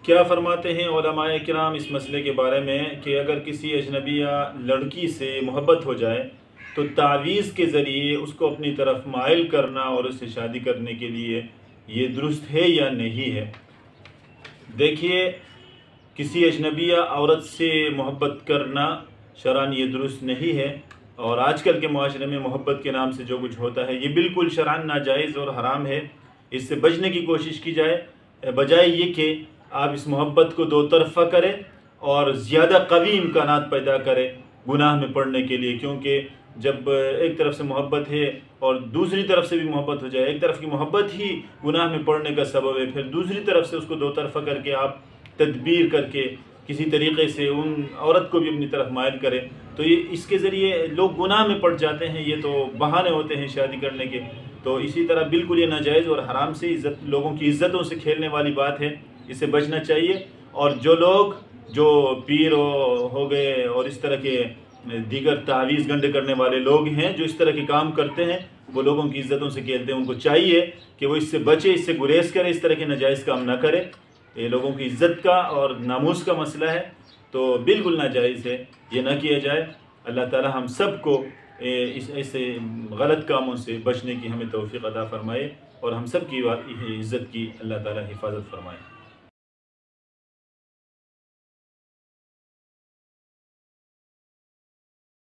کیا فرماتے ہیں علماء کرام اس مسئلے کے بارے میں کہ اگر کسی اجنبیہ لڑکی سے محبت ہو جائے تو تعویذ کے ذریعے اس کو اپنی طرف مائل کرنا اور اس سے شادی کرنے کے لیے یہ درست ہے یا نہیں ہے؟ دیکھیے، کسی اجنبیہ عورت سے محبت کرنا شرعاً یہ درست نہیں ہے، اور آج کل کے معاشرے میں محبت کے نام سے جو کچھ ہوتا ہے یہ بالکل شرعاً ناجائز اور حرام ہے۔ اس سے بچنے کی کوشش کی جائے، بجائے یہ کہ آپ اس محبت کو دو طرفہ کریں اور زیادہ قوی امکانات پیدا کریں گناہ میں پڑنے کے لیے، کیونکہ جب ایک طرف سے محبت ہے اور دوسری طرف سے بھی محبت ہو جائے، ایک طرف کی محبت ہی گناہ میں پڑنے کا سبب ہے، پھر دوسری طرف سے اس کو دو طرفہ کر کے آپ تدبیر کر کے کسی طریقے سے ان عورت کو بھی اپنی طرف مائل کریں تو یہ اس کے ذریعے لوگ گناہ میں پڑ جاتے ہیں۔ یہ تو بہانے ہوتے ہیں شادی کرنے کے۔ تو اسی طرح بالکل یہ ناجائز اور حرام سے لوگوں کی عزتوں سے کھیلنے والی بات ہے، اس سے بچنا چاہیے۔ اور جو لوگ جو پیر ہو گئے اور اس طرح کے دیگر تعویذ گنڈ کرنے والے لوگ ہیں جو اس طرح کے کام کرتے ہیں، وہ لوگوں کی عزتوں سے کھیلتے ہیں، ان کو چاہیے کہ وہ اس سے بچے، اس سے گریز کرے، اس طرح کے ناجائز کام نہ کرے۔ یہ لوگوں کی عزت کا اور ناموس کا مسئلہ ہے، تو بالکل ناجائز ہے، یہ نہ کیا جائے۔ اللہ تعالی ہم سب کو ایسے غلط کاموں سے بچنے کی ہمیں توفیق عطا فرمائے، اور ہم سب کی عزت کی اللہ تعالی حفاظت فرمائے۔